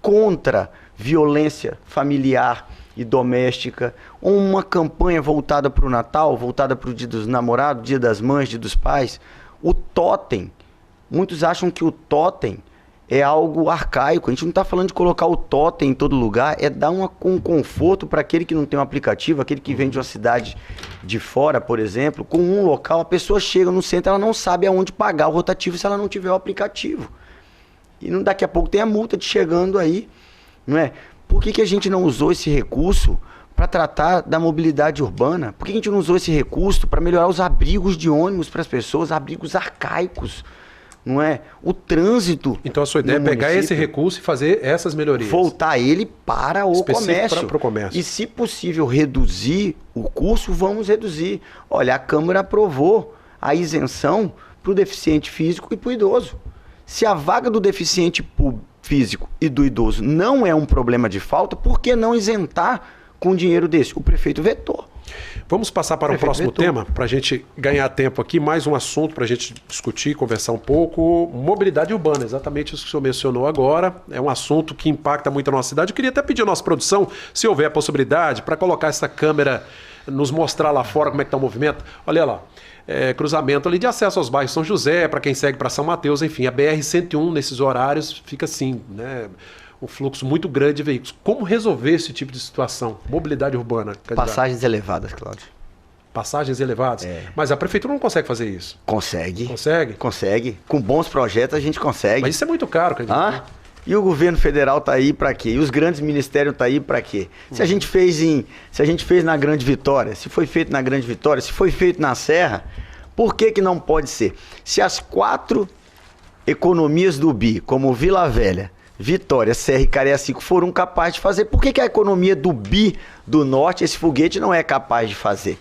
contra violência familiar e doméstica, uma campanha voltada para o Natal, voltada para o Dia dos Namorados, Dia das Mães, Dia dos Pais. O totem, muitos acham que o totem é algo arcaico. A gente não está falando de colocar o totem em todo lugar, é dar um conforto para aquele que não tem um aplicativo, aquele que vem de uma cidade de fora, por exemplo, com um local, a pessoa chega no centro, ela não sabe aonde pagar o rotativo se ela não tiver o aplicativo. E daqui a pouco tem a multa chegando aí, não é? Por que a gente não usou esse recurso para tratar da mobilidade urbana? Por que a gente não usou esse recurso para melhorar os abrigos de ônibus para as pessoas, abrigos arcaicos, não é? O trânsito. Então a sua ideia é pegar esse recurso e fazer essas melhorias. Voltar ele para o comércio. Para o comércio. E se possível reduzir o custo, vamos reduzir. Olha, a Câmara aprovou a isenção para o deficiente físico e para o idoso. Se a vaga do deficiente físico e do idoso não é um problema de falta, por que não isentar com dinheiro desse? O prefeito vetou. Vamos passar para o próximo tema, para a gente ganhar tempo aqui. Mais um assunto para a gente discutir, conversar um pouco. Mobilidade urbana, exatamente isso que o senhor mencionou agora. É um assunto que impacta muito a nossa cidade. Eu queria até pedir à nossa produção, se houver a possibilidade, para colocar essa câmera, nos mostrar lá fora como é que está o movimento. Olha lá. Cruzamento ali de acesso aos bairros São José, para quem segue para São Mateus, enfim, a BR-101 nesses horários fica assim, né? um fluxo muito grande de veículos. Como resolver esse tipo de situação? Mobilidade urbana, candidato. Passagens elevadas, Cláudio. Passagens elevadas? Mas a prefeitura não consegue fazer isso. Consegue. Consegue? Consegue. Com bons projetos a gente consegue. Mas isso é muito caro, candidato. E o governo federal está aí para quê? E os grandes ministérios estão aí para quê? Se a gente fez na Grande Vitória, se foi feito na Grande Vitória, se foi feito na Serra, por que que não pode ser? Se as 4 economias do BI, como Vila Velha, Vitória, Serra e Cariacica, foram capazes de fazer, por que que a economia do BI do Norte, esse foguete, não é capaz de fazer?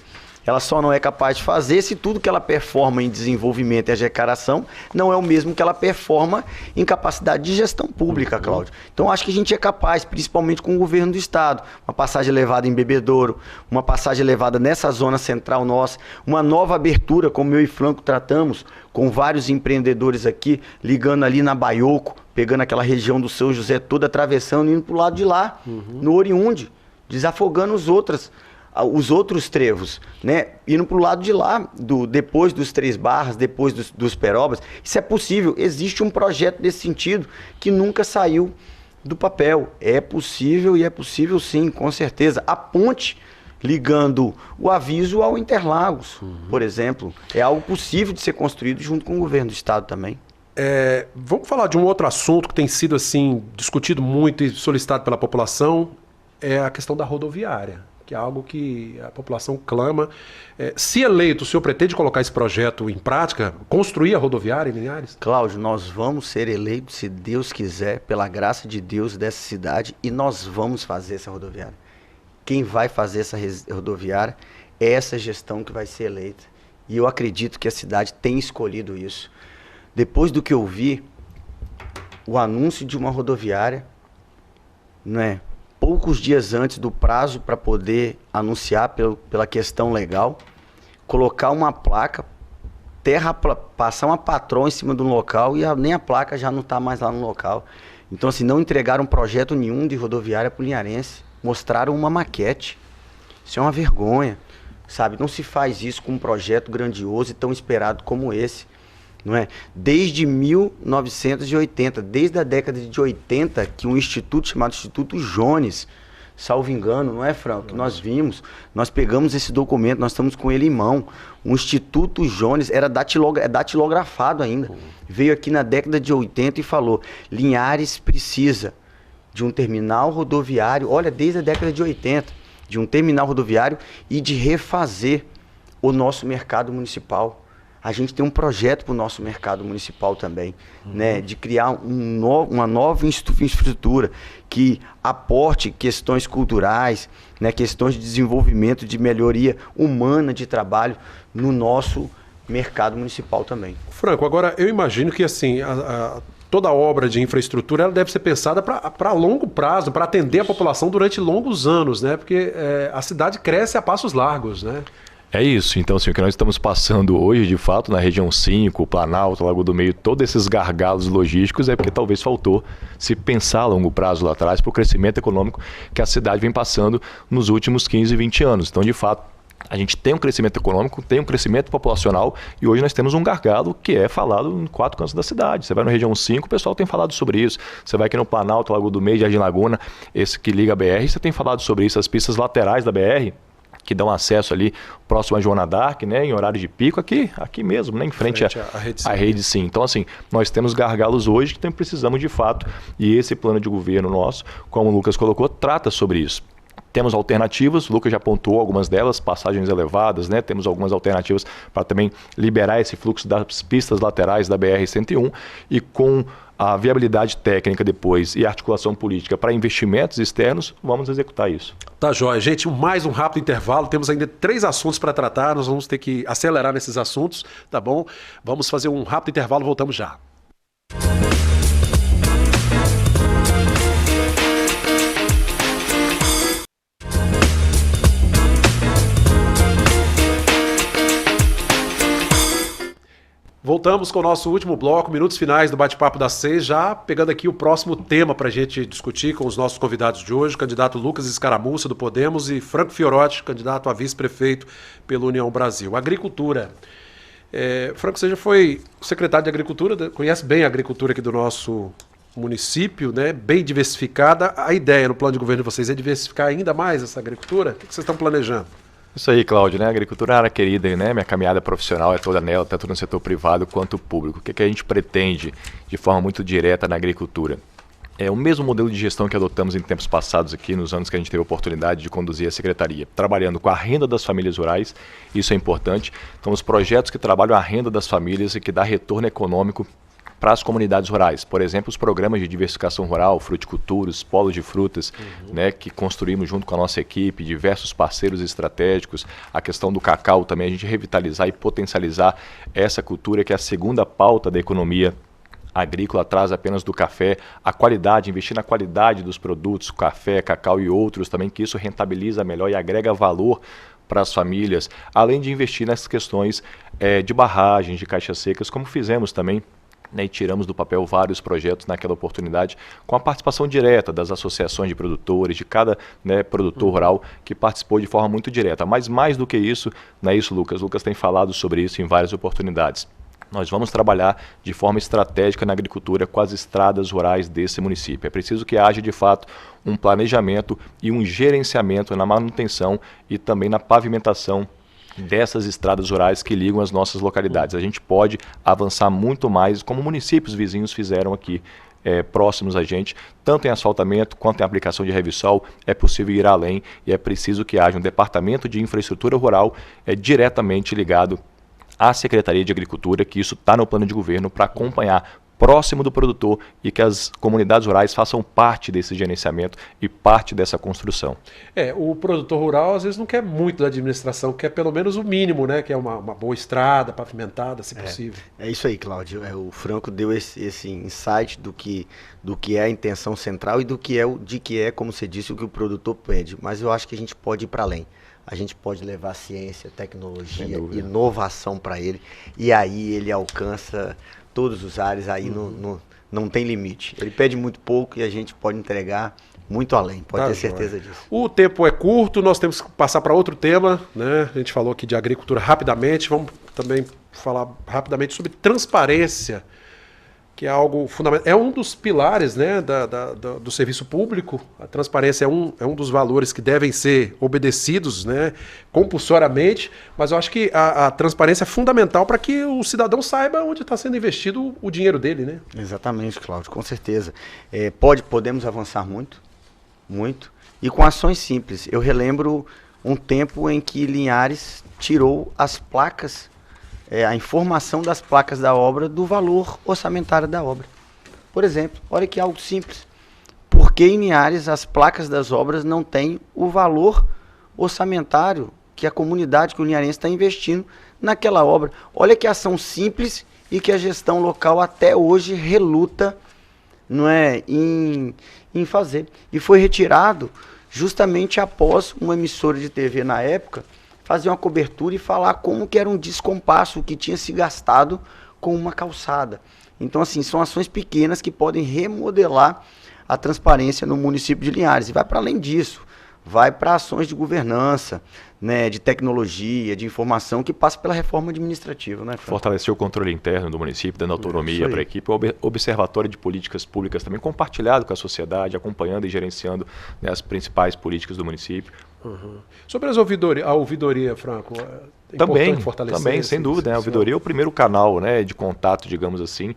Ela só não é capaz de fazer se tudo que ela performa em desenvolvimento e arrecadação não é o mesmo que ela performa em capacidade de gestão pública, Cláudio. Então acho que a gente é capaz, principalmente com o governo do estado, uma passagem elevada em Bebedouro, uma passagem elevada nessa zona central nossa, uma nova abertura, como eu e Franco tratamos, com vários empreendedores aqui, ligando ali na Baioco, pegando aquela região do São José toda, atravessando e indo para o lado de lá, no Oriunde, desafogando os outros trevos, né? Indo para o lado de lá, depois dos Três Barras, depois dos Perobas. Isso é possível. Existe um projeto desse sentido que nunca saiu do papel. É possível e é possível sim, com certeza. A ponte ligando o Aviso ao Interlagos, por exemplo, é algo possível de ser construído junto com o governo do estado também. Vamos falar de um outro assunto que tem sido assim discutido muito e solicitado pela população, é a questão da rodoviária, que é algo que a população clama. Se eleito, o senhor pretende colocar esse projeto em prática, construir a rodoviária em Linhares? Cláudio, nós vamos ser eleitos, se Deus quiser, pela graça de Deus dessa cidade, e nós vamos fazer essa rodoviária. Quem vai fazer essa rodoviária é essa gestão que vai ser eleita. E eu acredito que a cidade tem escolhido isso. Depois do que eu vi, o anúncio de uma rodoviária, né? Poucos dias antes do prazo para poder anunciar pela questão legal, colocar uma placa, passar uma patroa em cima do local e nem a placa já não está mais lá no local. Então, assim, não entregaram projeto nenhum de rodoviária para o linharense, mostraram uma maquete. Isso é uma vergonha, sabe? Não se faz isso com um projeto grandioso e tão esperado como esse. Não é? Desde 1980, desde a década de 80, que um instituto chamado Instituto Jones, salvo engano, não é, Franco? Que nós vimos, nós pegamos esse documento, nós estamos com ele em mão. O Instituto Jones era datilografado ainda. Veio aqui na década de 80 e falou: Linhares precisa de um terminal rodoviário, olha, desde a década de 80, de um terminal rodoviário e de refazer o nosso mercado municipal. A gente tem um projeto para o nosso mercado municipal também, né, de criar uma nova infraestrutura que aporte questões culturais, né, questões de desenvolvimento, de melhoria humana de trabalho no nosso mercado municipal também. Franco, agora eu imagino que assim, toda obra de infraestrutura ela deve ser pensada para longo prazo, para atender a população durante longos anos, né? Porque a cidade cresce a passos largos, né? É isso. Então, assim, o que nós estamos passando hoje, de fato, na região 5, Planalto, Lagoa do Meio, todos esses gargalos logísticos é porque talvez faltou se pensar a longo prazo lá atrás para o crescimento econômico que a cidade vem passando nos últimos 15, 20 anos. Então, de fato, a gente tem um crescimento econômico, tem um crescimento populacional e hoje nós temos um gargalo que é falado em 4 cantos da cidade. Você vai na região 5, o pessoal tem falado sobre isso. Você vai aqui no Planalto, Lagoa do Meio, Jardim Laguna, esse que liga a BR, você tem falado sobre isso, as pistas laterais da BR, que dão acesso ali próximo à Joana d'Arc, né, em horário de pico, aqui mesmo, né, em frente à rede sim. Então, assim, nós temos gargalos hoje que precisamos de fato, e esse plano de governo nosso, como o Lucas colocou, trata sobre isso. Temos alternativas, o Lucas já apontou algumas delas, passagens elevadas, né? Temos algumas alternativas para também liberar esse fluxo das pistas laterais da BR-101 e com a viabilidade técnica depois e a articulação política para investimentos externos, vamos executar isso. Tá, jóia. Gente, mais um rápido intervalo. Temos ainda 3 assuntos para tratar, nós vamos ter que acelerar nesses assuntos, tá bom? Vamos fazer um rápido intervalo, voltamos já. Voltamos com o nosso último bloco, minutos finais do Bate-Papo das 6, já pegando aqui o próximo tema para a gente discutir com os nossos convidados de hoje, o candidato Lucas Escaramuça, do Podemos, e Franco Fiorotti, candidato a vice-prefeito pela União Brasil. Agricultura. Franco, você já foi secretário de Agricultura, conhece bem a agricultura aqui do nosso município, né, bem diversificada. A ideia no plano de governo de vocês é diversificar ainda mais essa agricultura? O que vocês estão planejando? Isso aí, Cláudio, né? A agricultura é uma área querida, né? Minha caminhada profissional é toda nela, tanto no setor privado quanto público. O que a gente pretende de forma muito direta na agricultura? É o mesmo modelo de gestão que adotamos em tempos passados aqui, nos anos que a gente teve a oportunidade de conduzir a secretaria, trabalhando com a renda das famílias rurais, isso é importante. Então, os projetos que trabalham a renda das famílias e que dá retorno econômico para as comunidades rurais. Por exemplo, os programas de diversificação rural, fruticulturas, polos de frutas, né, que construímos junto com a nossa equipe, diversos parceiros estratégicos, a questão do cacau também, a gente revitalizar e potencializar essa cultura que é a segunda pauta da economia agrícola, atrás apenas do café, a qualidade, investir na qualidade dos produtos, café, cacau e outros também, que isso rentabiliza melhor e agrega valor para as famílias, além de investir nas questões de barragens, de caixas secas, como fizemos também, né, e tiramos do papel vários projetos naquela oportunidade, com a participação direta das associações de produtores, de cada, né, produtor rural que participou de forma muito direta. Mas mais do que isso, não é isso, Lucas? Lucas tem falado sobre isso em várias oportunidades. Nós vamos trabalhar de forma estratégica na agricultura com as estradas rurais desse município. É preciso que haja, de fato, um planejamento e um gerenciamento na manutenção e também na pavimentação dessas estradas rurais que ligam as nossas localidades. A gente pode avançar muito mais, como municípios vizinhos fizeram aqui, próximos a gente, tanto em asfaltamento quanto em aplicação de revissol. É possível ir além e é preciso que haja um departamento de infraestrutura rural diretamente ligado à Secretaria de Agricultura, que isso está no plano de governo para acompanhar próximo do produtor e que as comunidades rurais façam parte desse gerenciamento e parte dessa construção. O produtor rural às vezes não quer muito da administração, quer pelo menos o mínimo, né? Que é uma boa estrada pavimentada, se possível. É isso aí, Cláudio. O Franco deu esse insight do que é a intenção central e de que é, como você disse, o que o produtor pede. Mas eu acho que a gente pode ir para além. A gente pode levar ciência, tecnologia, inovação para ele, e aí ele alcança todos os ares, aí não tem limite. Ele pede muito pouco e a gente pode entregar muito além, pode ter certeza disso. O tempo é curto, nós temos que passar para outro tema, né? A gente falou aqui de agricultura rapidamente, vamos também falar rapidamente sobre transparência, que é algo fundamental. É um dos pilares, né, do serviço público. A transparência é um dos valores que devem ser obedecidos, né, compulsoriamente, mas eu acho que a transparência é fundamental para que o cidadão saiba onde está sendo investido o dinheiro dele, né? Exatamente, Cláudio, com certeza. Podemos avançar muito, e com ações simples. Eu relembro um tempo em que Linhares tirou as placas, a informação das placas da obra do valor orçamentário da obra. Por exemplo, olha que algo simples. Por que em Linhares as placas das obras não têm o valor orçamentário que a comunidade, que o linharense está investindo naquela obra? Olha que ação simples e que a gestão local até hoje reluta, não é, em fazer. E foi retirado justamente após uma emissora de TV na época fazer uma cobertura e falar como que era um descompasso que tinha se gastado com uma calçada. Então, assim, são ações pequenas que podem remodelar a transparência no município de Linhares. E vai para além disso, vai para ações de governança, né, de tecnologia, de informação, que passa pela reforma administrativa, né, Franco? Fortalecer o controle interno do município, dando autonomia para a equipe, o observatório de políticas públicas também compartilhado com a sociedade, acompanhando e gerenciando, né, as principais políticas do município. Sobre a ouvidoria, Franco, é importante fortalecer? Também, sem dúvida. Né? A ouvidoria é o primeiro canal, né, de contato, digamos assim,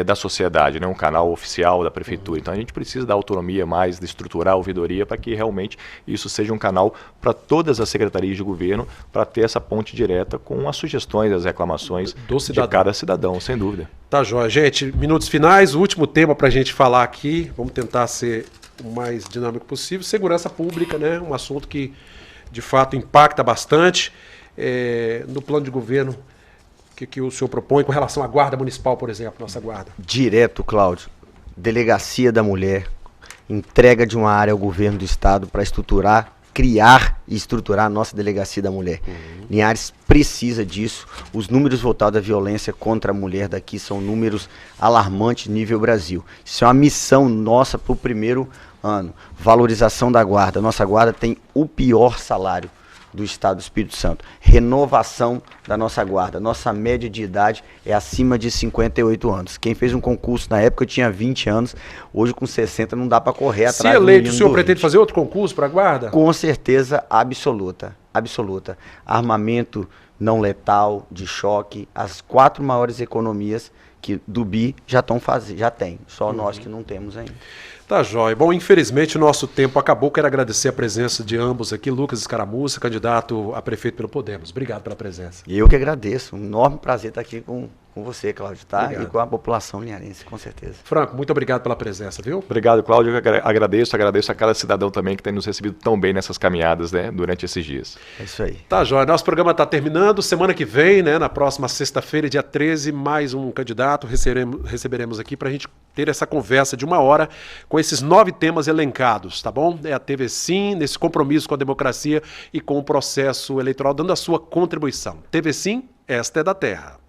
da sociedade, né, um canal oficial da prefeitura. Então a gente precisa dar autonomia mais, de estruturar a ouvidoria para que realmente isso seja um canal para todas as secretarias de governo, para ter essa ponte direta com as sugestões, as reclamações de cada cidadão, sem dúvida. Tá joia. Gente, minutos finais, o último tema para a gente falar aqui, vamos tentar ser o mais dinâmico possível. Segurança pública, né? Um assunto que de fato impacta bastante. No plano de governo, o que o senhor propõe com relação à guarda municipal, por exemplo, nossa guarda? Direto, Cláudio. Delegacia da Mulher, entrega de uma área ao governo do estado para criar e estruturar a nossa Delegacia da Mulher. Linhares precisa disso. Os números voltados à violência contra a mulher daqui são números alarmantes nível Brasil. Isso é uma missão nossa para o primeiro ano. Valorização da guarda. Nossa guarda tem o pior salário do Estado do Espírito Santo. Renovação da nossa guarda. Nossa média de idade é acima de 58 anos. Quem fez um concurso na época tinha 20 anos, hoje com 60 não dá para correr atrás. Se eleito, o senhor pretende fazer outro concurso para a guarda? Com certeza absoluta, absoluta. Armamento não letal, de choque, as 4 maiores economias que do BI já tem, só nós que não temos ainda. Tá jóia. Bom, infelizmente o nosso tempo acabou. Quero agradecer a presença de ambos aqui. Lucas Escaramuça, candidato a prefeito pelo Podemos. Obrigado pela presença. Eu que agradeço. Um enorme prazer estar aqui com você, Cláudio, tá? Obrigado. E com a população linharense, com certeza. Franco, muito obrigado pela presença, viu? Obrigado, Cláudio. Eu agradeço a cada cidadão também que tem nos recebido tão bem nessas caminhadas, né, durante esses dias. É isso aí. Tá jóia. Nosso programa está terminando. Semana que vem, né, na próxima sexta-feira, dia 13, mais um candidato receberemos aqui para a gente ter essa conversa de 1 hora com esses 9 temas elencados, tá bom? É a TV Sim, nesse compromisso com a democracia e com o processo eleitoral, dando a sua contribuição. TV Sim, esta é da terra.